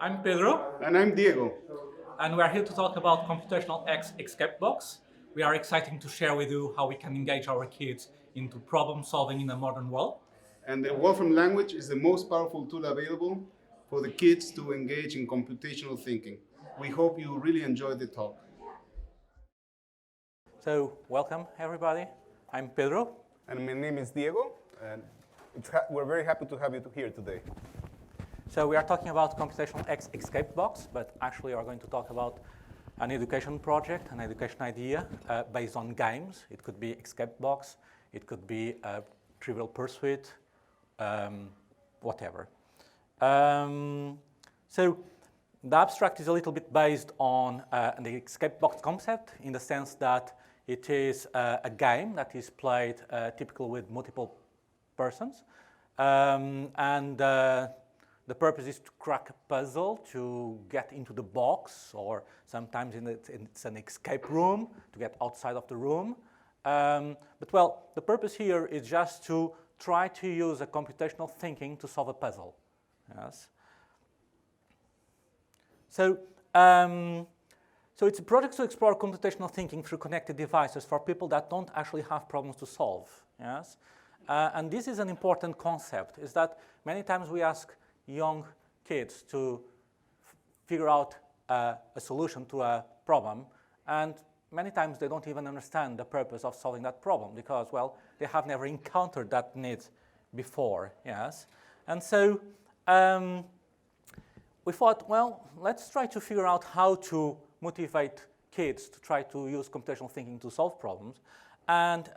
I'm Pedro, And I'm Diego. and we are here to talk about Computational X Escape Box. We are excited to share with you how we can engage our kids into problem solving in a modern world. And the Wolfram language is the most powerful tool available for the kids to engage in computational thinking. We hope you really enjoy the talk. So, welcome everybody. I'm Pedro. And my name is Diego, and we're very happy to have you here today. So, we are talking about Computational X Escape Box, but actually, we are going to talk about an education project, an education idea based on games. It could be Escape Box, it could be Trivial Pursuit, whatever. So the abstract is a little bit based on the escape box concept in the sense that it is a game that is played typically with multiple persons. The purpose is to crack a puzzle, to get into the box, or sometimes it's an escape room, to get outside of the room. The purpose here is just to try to use a computational thinking to solve a puzzle. Yes. So it's a project to explore computational thinking through connected devices for people that don't actually have problems to solve. Yes. And this is an important concept, is that many times we ask young kids to figure out a solution to a problem, and many times they don't even understand the purpose of solving that problem because, well, they have never encountered that need before, yes? And so we thought, well, let's try to figure out how to motivate kids to try to use computational thinking to solve problems. And,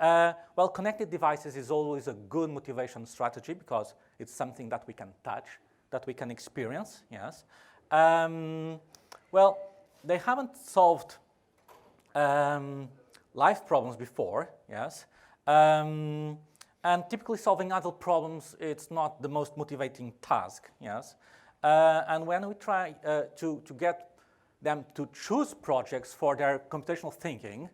well, connected devices is always a good motivation strategy because it's something that we can touch, that we can experience, yes? Well, they haven't solved life problems before, yes. And typically solving adult problems, it's not the most motivating task, yes. And when we try to get them to choose projects for their computational thinking,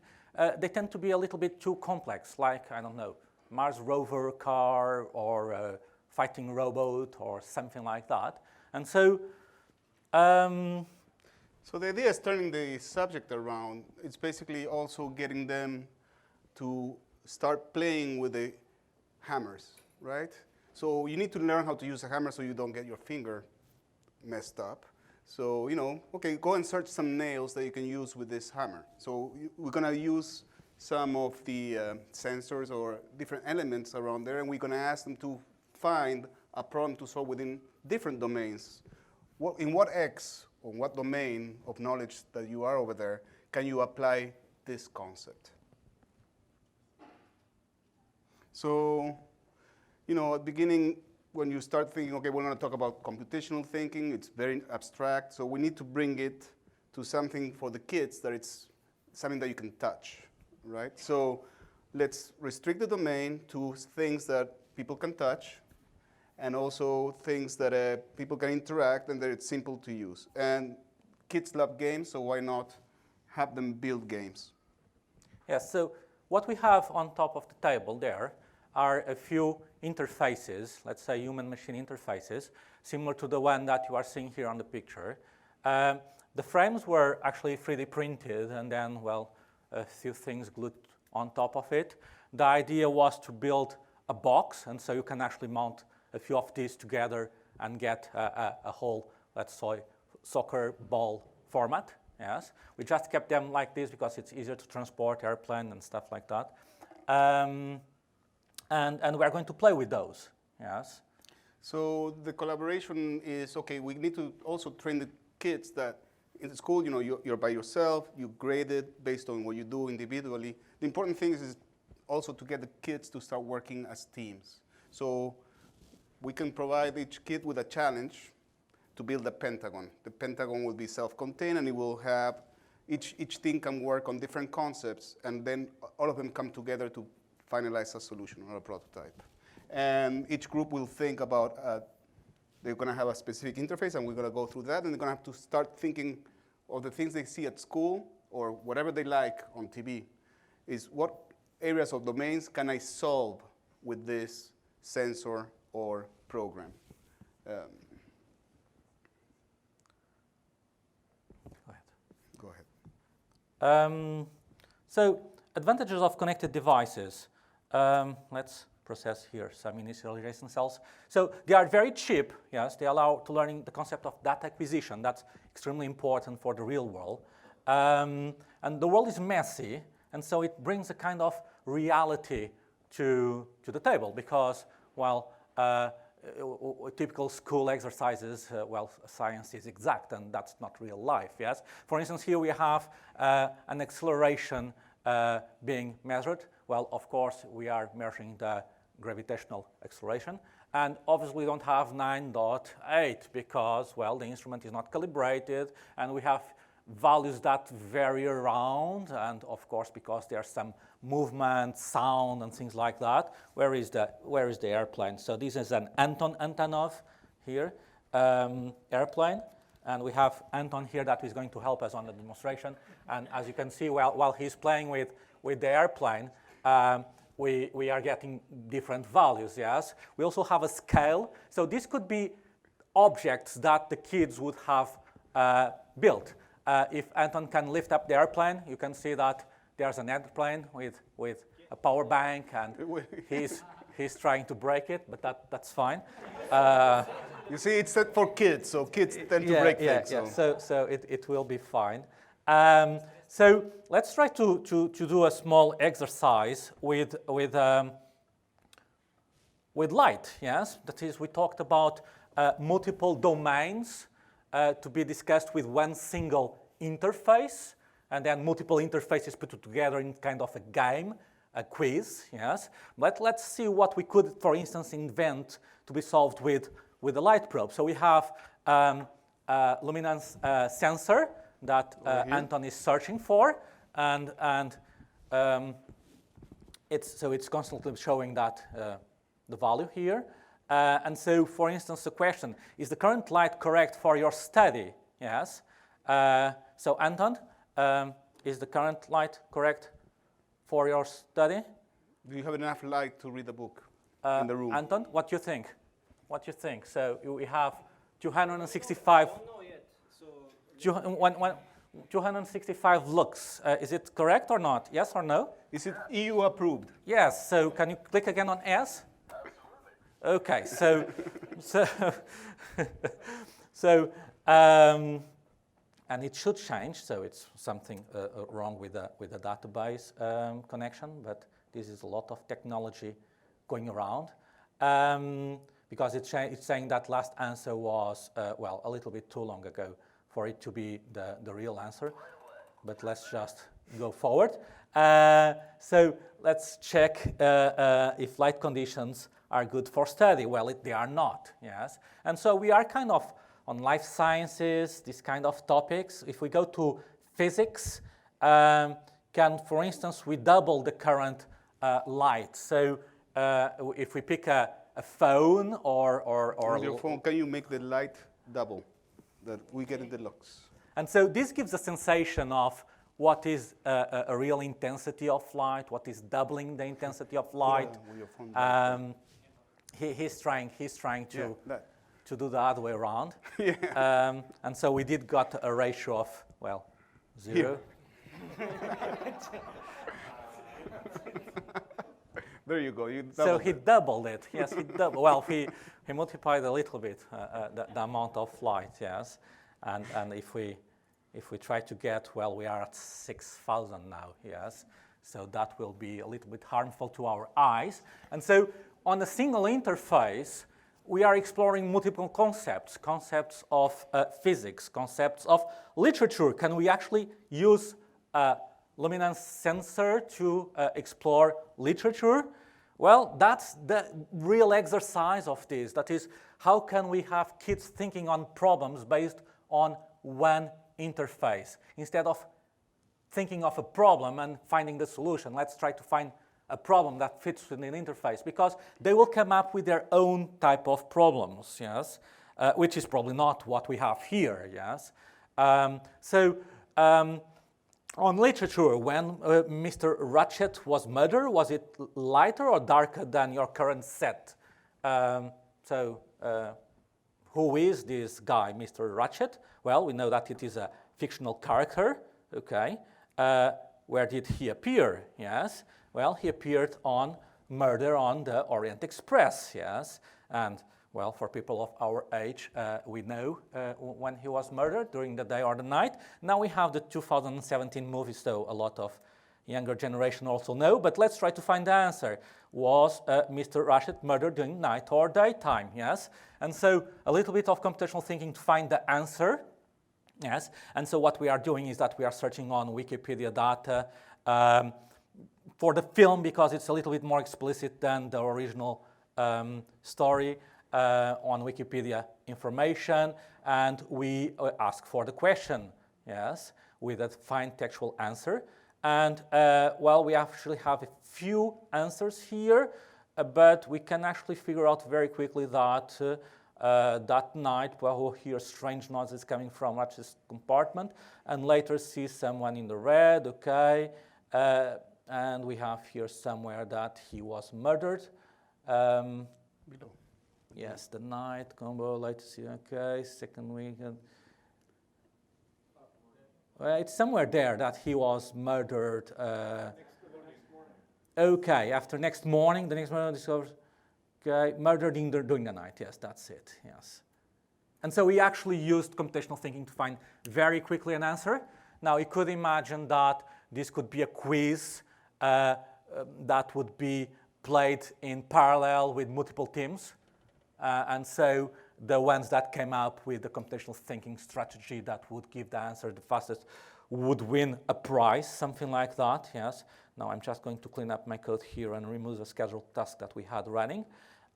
they tend to be a little bit too complex, like, I don't know, Mars rover car or a fighting robot or something like that. And so So the idea is turning the subject around. It's basically also getting them to start playing with the hammers, right? So you need to learn how to use a hammer so you don't get your finger messed up. So, okay, go and search some nails that you can use with this hammer. So we're going to use some of the sensors or different elements around there, and we're going to ask them to find a problem to solve within different domains. In what X or what domain of knowledge that you are over there can you apply this concept? So, at the beginning, when you start thinking, okay, we're going to talk about computational thinking, it's very abstract, so we need to bring it to something for the kids that it's something that you can touch, right? So let's restrict the domain to things that people can touch, and also things that people can interact and that it's simple to use. And kids love games, so why not have them build games? yes, so what we have on top of the table there are a few interfaces, let's say human-machine interfaces, similar to the one that you are seeing here on the picture. The frames were actually 3D printed and then, well, a few things glued on top of it. The idea was to build a box, and so you can actually mount a few of these together and get a whole, let's say, soccer ball format, yes. We just kept them like this because it's easier to transport, airplane and stuff like that. And we're going to play with those, yes. So the collaboration is, okay, we need to also train the kids that in school, you're by yourself, you grade it based on what you do individually. The important thing is also to get the kids to start working as teams. So we can provide each kid with a challenge to build a pentagon. The pentagon will be self-contained, and it will have, each team can work on different concepts, and then all of them come together to finalize a solution or a prototype. And each group will think about, they're going to have a specific interface, and we're going to go through that, and they're going to have to start thinking of the things they see at school or whatever they like on TV, is what areas of domains can I solve with this sensor or program. So advantages of connected devices. Let's process here some initialization cells. So they are very cheap, yes, they allow to learning the concept of data acquisition. That's extremely important for the real world. And the world is messy, and so it brings a kind of reality to the table because, well, typical school exercises, well, science is exact, and that's not real life, yes? For instance, here we have an acceleration being measured. Well, of course, we are measuring the gravitational acceleration, and obviously we don't have 9.8 because, well, the instrument is not calibrated, and we have values that vary around, and of course, because there's some movement, sound, and things like that. Where is the airplane? So this is an Anton Antonov here, airplane, and we have Anton here that is going to help us on the demonstration. And as you can see, while he's playing with the airplane, we are getting different values, yes? We also have a scale. So this could be objects that the kids would have built. If Anton can lift up the airplane, you can see that there's an airplane with a power bank, and he's trying to break it, but that's fine. You see, it's set for kids, so kids tend to break things. Yeah. So it will be fine. So let's try to do a small exercise with light. Yes, that is, we talked about multiple domains to be discussed with one single interface, and then multiple interfaces put together in kind of a game, a quiz. Yes, let's see what we could, for instance, invent to be solved with the light probe. So we have a luminance sensor that Anton is searching for, and it's constantly showing that the value here. And so, for instance, the question, is the current light correct for your study? Yes. So, Anton, is the current light correct for your study? Do you have enough light to read the book in the room? Anton, what do you think? What do you think? So, we have 265. 265 looks. Is it correct or not? Yes or no? Is it EU approved? Yes. So can you click again on S? Okay. And it should change. So it's something wrong with the database connection. But this is a lot of technology going around. Because it's saying that last answer was, well, a little bit too long ago for it to be the real answer. But let's just go forward. So let's check if light conditions are good for study. Well, they are not, yes. And so we are kind of on life sciences, these kind of topics. If we go to physics, for instance, we double the current light. So if we pick a phone or on your phone, can you make the light double? That we get in the lux. And so this gives a sensation of what is a real intensity of light, what is doubling the intensity of light. He's trying to do the other way around. Yeah. And so we did got a ratio of, well, 0. There you go. So he doubled it. Yes, he doubled. Well, he multiplied a little bit the amount of light. Yes, and if we try to get, well, we are at 6,000 now. Yes, so that will be a little bit harmful to our eyes. And so on a single interface, we are exploring multiple concepts of physics, concepts of literature. Can we actually use a luminance sensor to explore literature? Well, that's the real exercise of this. That is, how can we have kids thinking on problems based on one interface? Instead of thinking of a problem and finding the solution, let's try to find a problem that fits within an interface, because they will come up with their own type of problems, yes, which is probably not what we have here, yes. On literature, when Mr. Ratchet was murdered, was it lighter or darker than your current set? Who is this guy, Mr. Ratchet? Well, we know that it is a fictional character, okay? where did he appear? Yes. Well, he appeared on Murder on the Orient Express. Yes. And well, for people of our age, we know when he was murdered, during the day or the night. Now we have the 2017 movie, so a lot of younger generation also know. But let's try to find the answer. Was Mr. Rashid murdered during night or daytime? Yes. And so a little bit of computational thinking to find the answer. Yes. And so what we are doing is that we are searching on Wikipedia data for the film, because it's a little bit more explicit than the original story. On Wikipedia information, and we ask for the question, yes, with a fine textual answer. And well, we actually have a few answers here, but we can actually figure out very quickly that that night, well, we'll hear strange noises coming from Rashid's compartment, and later see someone in the red, okay, and we have here somewhere that he was murdered. Below. Yes, the night combo, later see, okay, second weekend. Well, it's somewhere there that he was murdered. Okay, after next morning, the next morning discovers, okay, murdered during the night. Yes, that's it. Yes, and so we actually used computational thinking to find very quickly an answer. Now you could imagine that this could be a quiz that would be played in parallel with multiple teams. And so the ones that came up with the computational thinking strategy that would give the answer the fastest would win a prize, something like that, yes. Now I'm just going to clean up my code here and remove the scheduled task that we had running.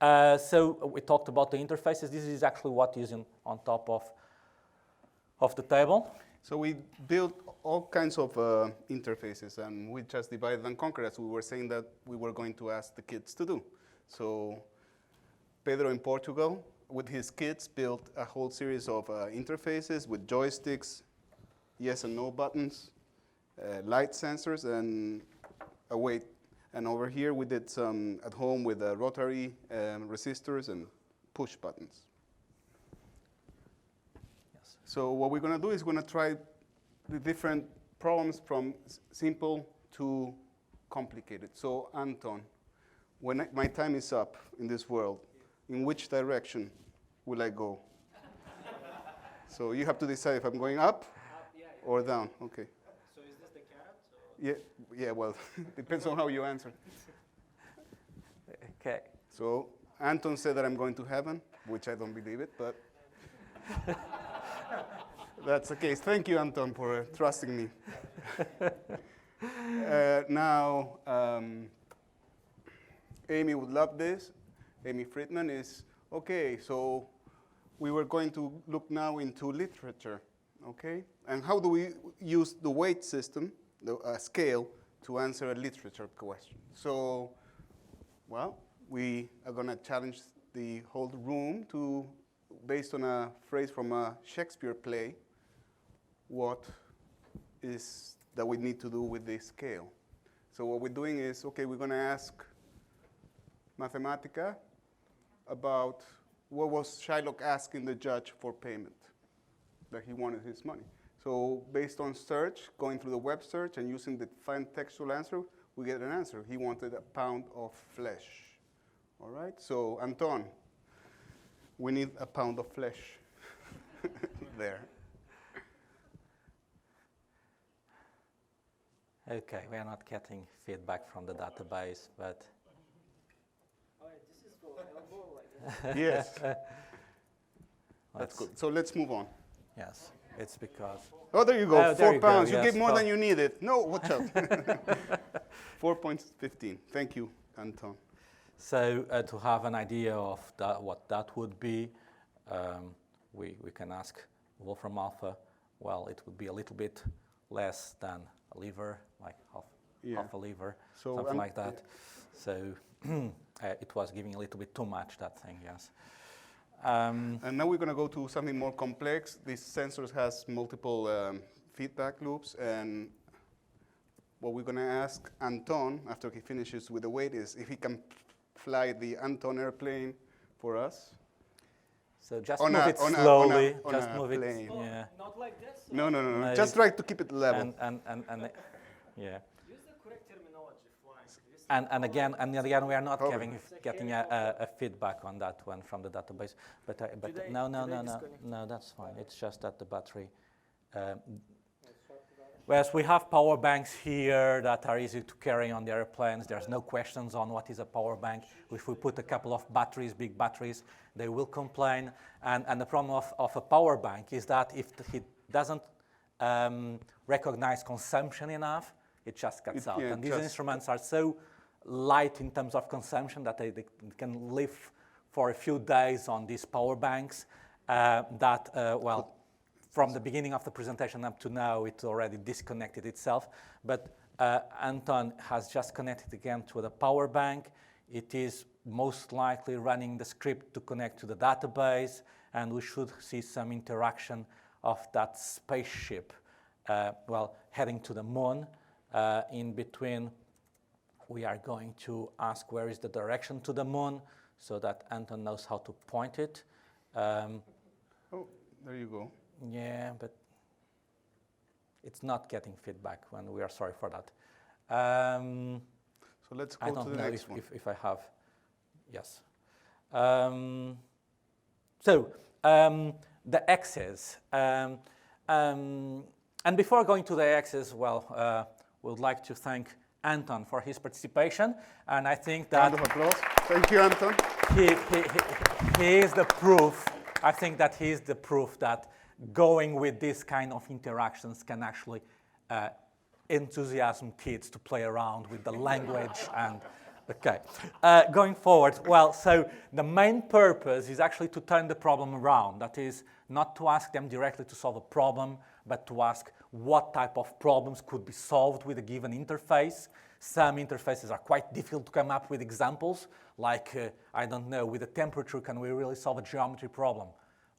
So we talked about the interfaces. This is actually what is on top of the table. So we built all kinds of interfaces, and we just divided and conquered, as we were saying that we were going to ask the kids to do. So Pedro in Portugal, with his kids, built a whole series of interfaces with joysticks, yes and no buttons, light sensors, and a weight. And over here, we did some at home with rotary resistors and push buttons. Yes. So what we're going to do is we're going to try the different problems from simple to complicated. So Anton, when my time is up in this world, in which direction will I go? So you have to decide if I'm going up or down. Okay. So is this the carrot? Yeah, well, depends on how you answer. Okay. So Anton said that I'm going to heaven, which I don't believe it, but that's the case. Thank you, Anton, for trusting me. Now, Amy would love this. Amy Friedman is, okay, so we were going to look now into literature, okay? And how do we use the weight system, the scale, to answer a literature question? So, well, we are going to challenge the whole room to, based on a phrase from a Shakespeare play, what is that we need to do with this scale. So what we're doing is, okay, we're going to ask Mathematica about what was Shylock asking the judge for payment, that he wanted his money. So based on search, going through the web search and using the fine textual answer, we get an answer. He wanted a pound of flesh. All right, so Anton, we need a pound of flesh there. Okay, we are not getting feedback from the database, but Oh, this is for elbow like this. Yes, that's good. So let's move on. Yes, it's because Oh, there you go, Oh, there 4 you go, pounds. You yes, gave more well. than you needed. No, watch out. 4.15. Thank you, Anton. so to have an idea of that, what that would be, we can ask Wolfram Alpha. Well, it would be a little bit less than a liver, like half a liver, So, something like that. So it was giving a little bit too much, that thing, yes. And now we're going to go to something more complex. This sensor has multiple feedback loops, and what we're going to ask Anton, after he finishes with the weight, is if he can fly the Anton airplane for us. So just On move a- it on a- slowly. on just a move plane. it. Yeah. Not like this? No. No, Just try to keep it level. And Yeah. Use the correct terminology, flying. And again, we are not Probably. getting a feedback on that one from the database. But they- no, do they disconnect? no, that's fine. It's just that the battery. Whereas we have power banks here that are easy to carry on the airplanes. There's no questions on what is a power bank. If we put a couple of batteries, big batteries, they will complain. And the problem of a power bank is that if it doesn't recognize consumption enough, it just cuts out. And these instruments are so light in terms of consumption that they can live for a few days on these power banks well, from the beginning of the presentation up to now, it already disconnected itself. But Anton has just connected again to the power bank. It is most likely running the script to connect to the database, and we should see some interaction of that spaceship, well, heading to the moon. In between, we are going to ask where is the direction to the moon so that Anton knows how to point it. Oh, there you go. Yeah, but it's not getting feedback when we are sorry for that. So let's I go don't to the know next one. if I have, yes. The X's. And before going to the X's, well, we would like to thank Anton for his participation. And I think that Round of applause. Thank you, Anton. he is the proof. I think that he is the proof that going with this kind of interactions can actually enthusiasm kids to play around with the language and okay. Going forward, well, so the main purpose is actually to turn the problem around. That is not to ask them directly to solve a problem, but to ask what type of problems could be solved with a given interface. Some interfaces are quite difficult to come up with examples, like, I don't know, with the temperature, can we really solve a geometry problem?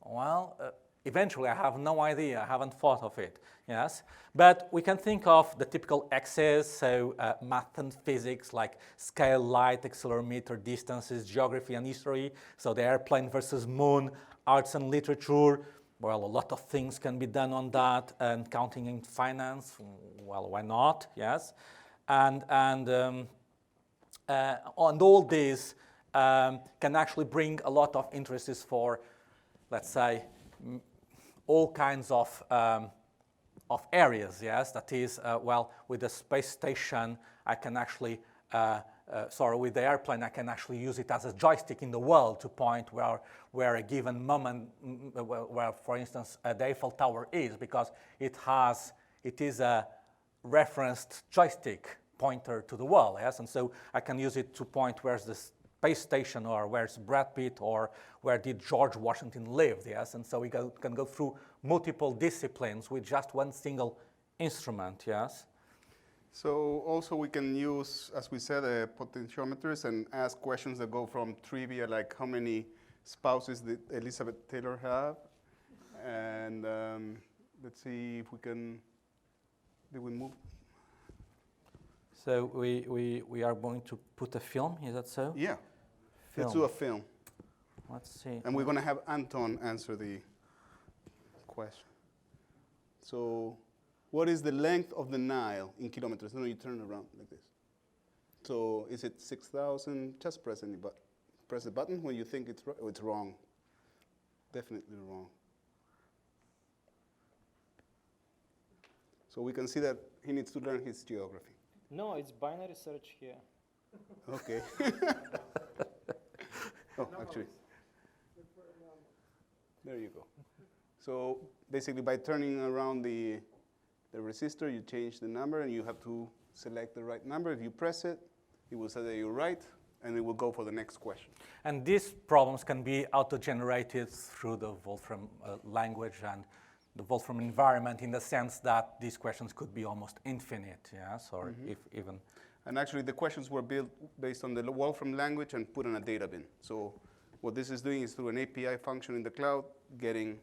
Well, eventually, I have no idea. I haven't thought of it, yes? But we can think of the typical X's, so math and physics, like scale, light, accelerometer, distances, geography and history, so the airplane versus moon, arts and literature. Well, a lot of things can be done on that, and counting in finance, well, why not, yes? And all these can actually bring a lot of interests for, let's say, all kinds of areas, yes? That is, well, with the space station, I can actually, with the airplane, I can actually use it as a joystick in the world to point where a given moment, where, for instance, the Eiffel Tower is, because it is a referenced joystick pointer to the world, yes? And so I can use it to point where's the space station, or where's Brad Pitt, or where did George Washington live, yes? And so we can go through multiple disciplines with just one single instrument, yes? So also we can use, as we said, potentiometers and ask questions that go from trivia, like how many spouses did Elizabeth Taylor have? And let's see if we can, did we move? So we are going to put a film, is that so? Yeah, Film. let's do a film. Let's see. And we're going to have Anton answer the question. So what is the length of the Nile in kilometers? No, you turn around like this. So is it 6,000? Just press any button. Press the button when you think it's right. Oh, it's wrong. Definitely wrong. So we can see that he needs to learn his geography. No, it's binary search here. Okay. Oh, actually. There you go. So basically, by turning around the resistor, you change the number, and you have to select the right number. If you press it, it will say that you're right, and it will go for the next question. And these problems can be auto-generated through the Wolfram language and the Wolfram environment, in the sense that these questions could be almost infinite, yes, or if even. And actually, the questions were built based on the Wolfram language and put in a data bin. So what this is doing is through an API function in the cloud, getting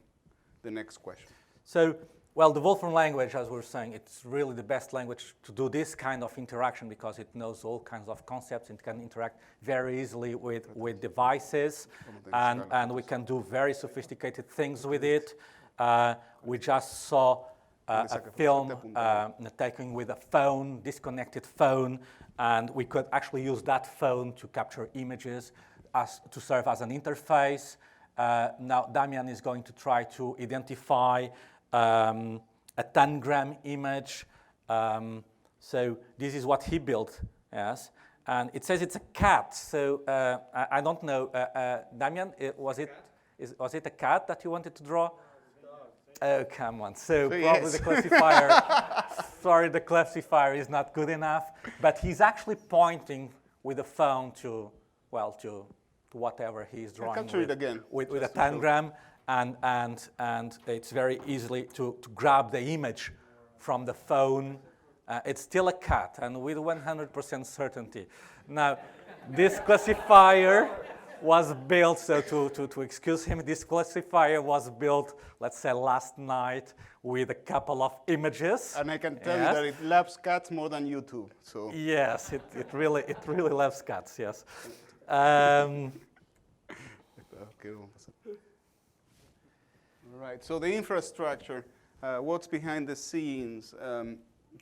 the next question. So, well, the Wolfram language, as we were saying, it's really the best language to do this kind of interaction, because it knows all kinds of concepts. It can interact very easily with devices, and we can do very sophisticated things with it. We just saw a film taken with a phone, disconnected phone, and we could actually use that phone to capture images to serve as an interface. Now Damian is going to try to identify a 10-gram image. So this is what he built, yes. And it says it's a cat. So I don't know, Damian, was it a cat that you wanted to draw? Oh, come on. So probably yes. The classifier, sorry, the classifier is not good enough. But he's actually pointing with the phone to, well, to whatever he's drawing capture it again, with a 10-gram. And it's very easily to grab the image from the phone. It's still a cat, and with 100% certainty. Now, this classifier was built, so to excuse him, this classifier was built, let's say, last night with a couple of images. And I can tell you that it loves cats more than you two. So yes, it really loves cats. Yes. All right. So the infrastructure, what's behind the scenes?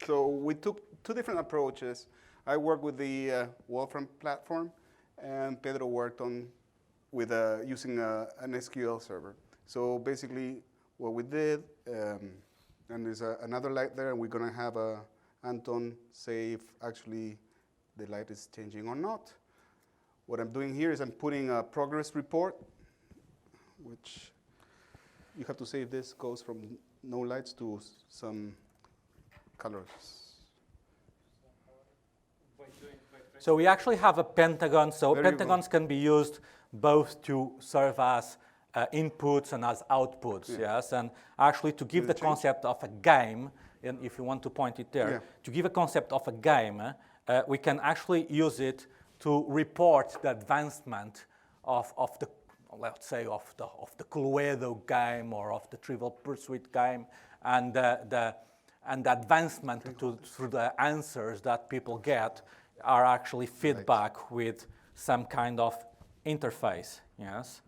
So we took two different approaches. I worked with the Wolfram platform, and Pedro worked with using an SQL server. So basically, what we did, and there's another light there, and we're going to have Anton say if actually the light is changing or not. What I'm doing here is I'm putting a progress report, which you have to say if this goes from no lights to some colors. So we actually have a pentagon. So pentagons can be used both to serve as inputs and as outputs, yes? And actually to give the concept of a game, and if you want to point it there, to give a concept of a game, we can actually use it to report the advancement of the, let's say, of the Cluedo game or of the Trivial Pursuit game, and the advancement through the answers that people get are actually feedback with some kind of interface, yes?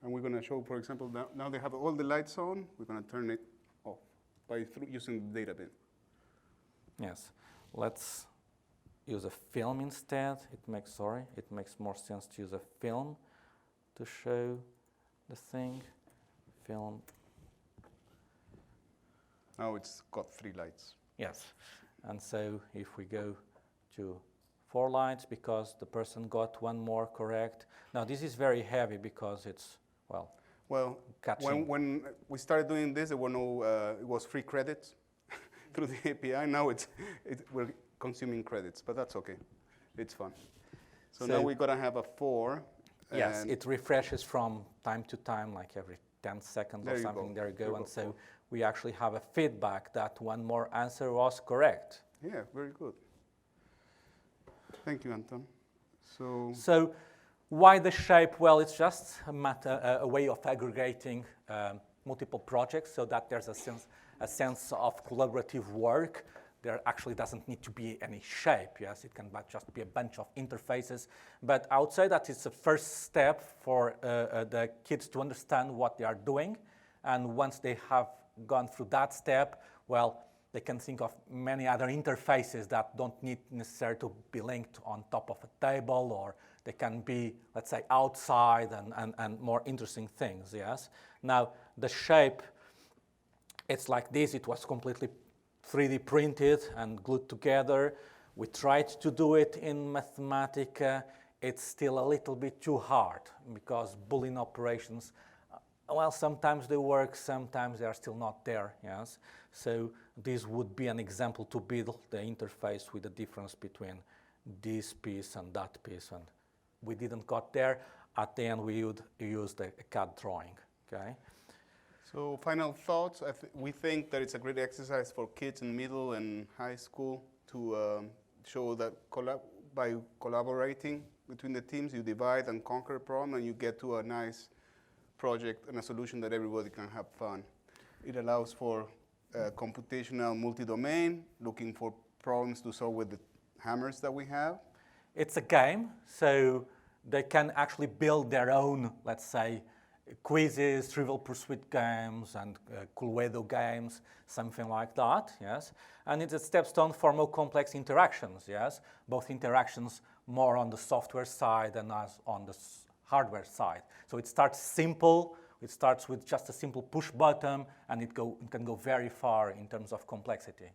And we're going to show, for example, now they have all the lights on. We're going to turn it off by using the data bin. Yes. Let's use a film instead. It makes more sense to use a film to show the thing. Film. Now it's got 3 lights. Yes. And so if we go to 4 lights, because the person got 1 more correct. Now this is very heavy because it's, well, catching. When we started doing this, there were no, it was free credits through the API. Now we're consuming credits, but that's okay. It's fun. So now we're going to have a 4. Yes, it refreshes from time to time, like every 10 seconds or something. There you go. And so we actually have a feedback that 1 more answer was correct. Yeah, very good. Thank you, Anton. So why the shape? Well, it's just a way of aggregating multiple projects so that there's a sense of collaborative work. There actually doesn't need to be any shape, yes? It can just be a bunch of interfaces. But I would say that it's a first step for the kids to understand what they are doing. And once they have gone through that step, well, they can think of many other interfaces that don't need necessarily to be linked on top of a table, or they can be, let's say, outside and more interesting things, yes? Now, the shape, it's like this. It was completely 3D printed and glued together. We tried to do it in Mathematica. It's still a little bit too hard because Boolean operations, well, sometimes they work, sometimes they are still not there, yes? So this would be an example to build the interface with the difference between this piece and that piece. And we didn't got there. At the end, we would use a CAD drawing, okay? So final thoughts. We think that it's a great exercise for kids in middle and high school to show that by collaborating between the teams, you divide and conquer a problem, and you get to a nice project and a solution that everybody can have fun. It allows for computational multi-domain, looking for problems to solve with the hammers that we have. It's a game, so they can actually build their own, let's say, quizzes, Trivial Pursuit games, and Cluedo games, something like that, yes. And it's a stepstone for more complex interactions, yes, both interactions more on the software side and as on the hardware side. So it starts simple. It starts with just a simple push button, and it can go very far in terms of complexity.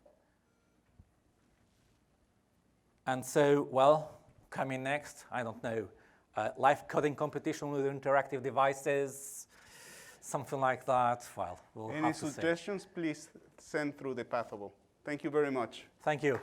And so, well, coming next, I don't know, live coding competition with interactive devices, something like that. Well, we'll Any have to see. suggestions, please send through the Pathable. Thank you very much. Thank you.